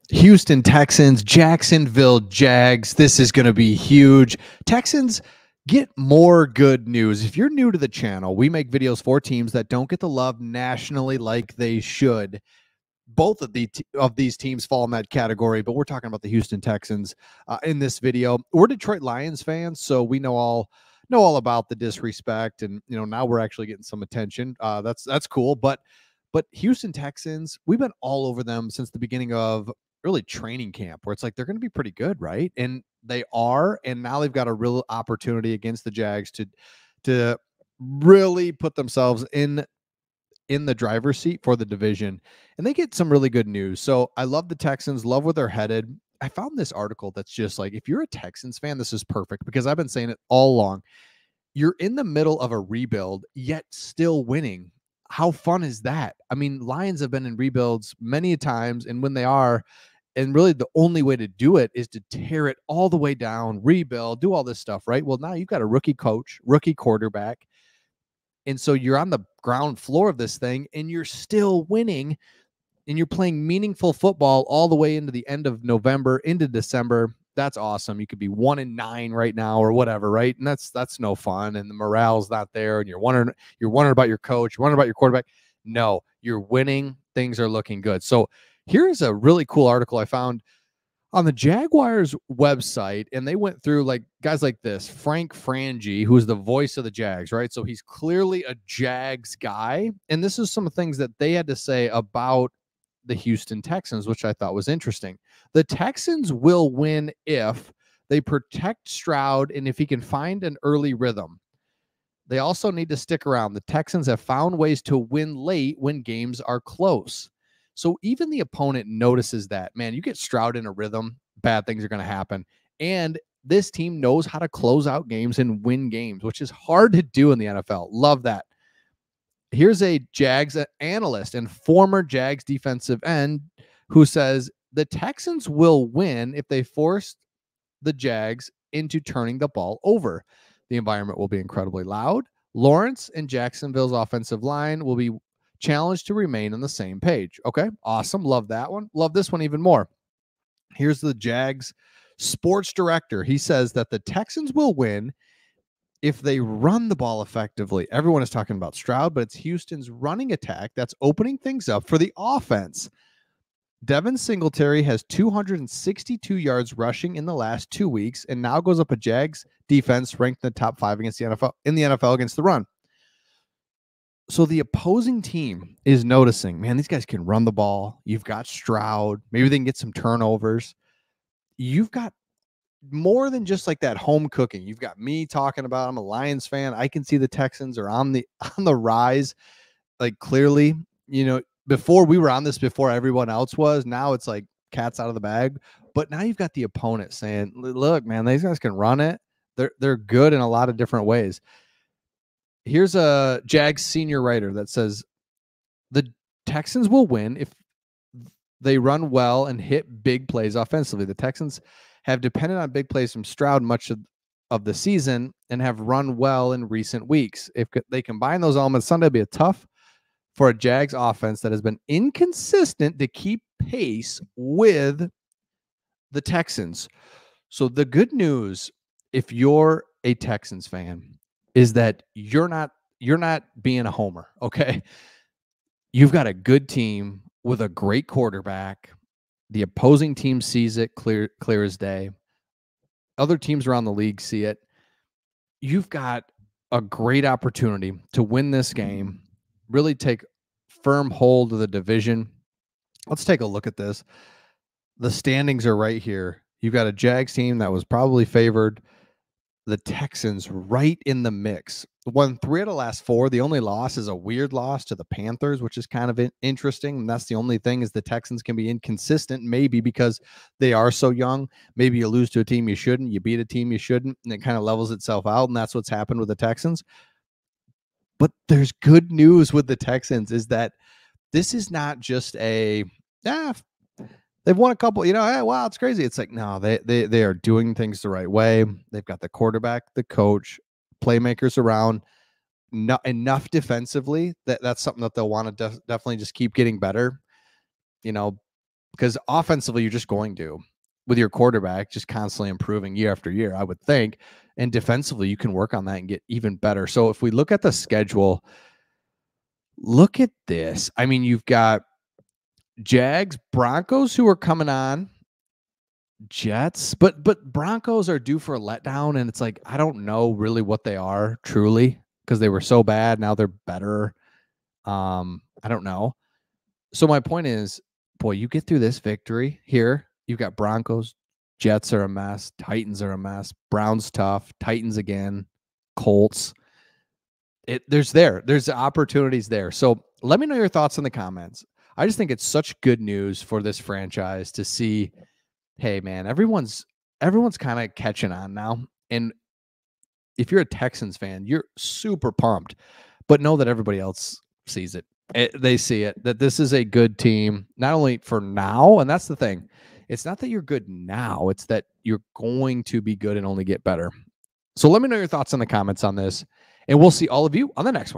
Houston Texans, Jacksonville Jags. This is going to be huge. Texans, get more good news. If you're new to the channel, we make videos for teams that don't get the love nationally like they should. Both of these teams fall in that category, but we're talking about the Houston Texans in this video. We're Detroit Lions fans, so we know all about the disrespect, and now we're actually getting some attention. That's cool, but Houston Texans, we've been all over them since the beginning of really training camp, where it's like they're going to be pretty good, right? And they are, and now they've got a real opportunity against the Jags to really put themselves in the driver's seat for the division, and they get some really good news. So I love the Texans, love where they're headed. I found this article that's just like, if you're a Texans fan, this is perfect, because I've been saying it all along. You're in the middle of a rebuild, yet still winning. How fun is that? I mean, Lions have been in rebuilds many times, and when they are, and really the only way to do it is to tear it all the way down, rebuild, do all this stuff, right? Well, now you've got a rookie coach, rookie quarterback, and so you're on the ground floor of this thing, and you're still winning, and you're playing meaningful football all the way into the end of November, into December. That's awesome. You could be 1-9 right now or whatever, right? And that's no fun. And the morale's not there. And you're wondering about your coach, you're wondering about your quarterback. No, you're winning. Things are looking good. So here's a really cool article I found on the Jaguars website, and they went through like guys like this, Frank Frangie, who's the voice of the Jags, right? So he's clearly a Jags guy. And this is some of the things that they had to say about the Houston Texans, which I thought was interesting. The Texans will win if they protect Stroud and if he can find an early rhythm. They also need to stick around. The Texans have found ways to win late when games are close. So even the opponent notices that, man, you get Stroud in a rhythm, bad things are going to happen. And this team knows how to close out games and win games, which is hard to do in the NFL. Love that. Here's a Jags analyst and former Jags defensive end who says the Texans will win if they force the Jags into turning the ball over. The environment will be incredibly loud. Lawrence and Jacksonville's offensive line will be challenged to remain on the same page. Okay, awesome. Love that one. Love this one even more. Here's the Jags sports director. He says that the Texans will win if they run the ball effectively. Everyone is talking about Stroud, but it's Houston's running attack that's opening things up for the offense. Devin Singletary has 262 yards rushing in the last 2 weeks, and now goes up a Jags defense ranked in the top 5 against the NFL against the run. So the opposing team is noticing, man, these guys can run the ball. You've got Stroud. Maybe they can get some turnovers. You've got more than just like that home cooking. You've got me talking about, I'm a Lions fan. I can see the Texans are on the rise. Like clearly, before we were on this, before everyone else was, now it's like cats out of the bag. But now you've got the opponent saying, look, man, these guys can run it. They're good in a lot of different ways. Here's a Jags senior writer that says the Texans will win if they run well and hit big plays offensively. The Texans have depended on big plays from Stroud much of the season and have run well in recent weeks. If they combine those elements Sunday, it'll be tough for a Jags offense that has been inconsistent to keep pace with the Texans. So the good news, if you're a Texans fan, is that you're not being a homer, okay? You've got a good team with a great quarterback. The opposing team sees it clear as day. Other teams around the league see it. You've got a great opportunity to win this game, really take firm hold of the division. Let's take a look at this. The standings are right here. You've got a Jags team that was probably favored. The Texans right in the mix. Won 3 out of the last 4. The only loss is a weird loss to the Panthers, which is kind of interesting. And that's the only thing, is the Texans can be inconsistent, maybe because they are so young. Maybe you lose to a team you shouldn't. You beat a team you shouldn't, and it kind of levels itself out. And that's what's happened with the Texans. But there's good news with the Texans, is that this is not just they've won a couple, hey, wow, it's crazy. It's like, no, they are doing things the right way. They've got the quarterback, the coach, playmakers around, not enough defensively. That's something that they'll want to definitely just keep getting better. because offensively, you're just going to, with your quarterback just constantly improving year after year, I would think. And defensively, you can work on that and get even better. So if we look at the schedule, look at this. I mean, you've got Jags, Broncos who are coming on, Jets, but Broncos are due for a letdown, and it's like I don't know really what they are truly because they were so bad. Now they're better. I don't know. So my point is, boy, you get through this victory here. You've got Broncos, Jets are a mess, Titans are a mess, Browns tough, Titans again, Colts. There's opportunities there. So let me know your thoughts in the comments. I just think it's such good news for this franchise to see, hey man, everyone's kind of catching on now. And if you're a Texans fan, you're super pumped, but know that everybody else sees it. They see it, that this is a good team, not only for now, and that's the thing. It's not that you're good now, it's that you're going to be good and only get better. So let me know your thoughts in the comments on this, and we'll see all of you on the next one.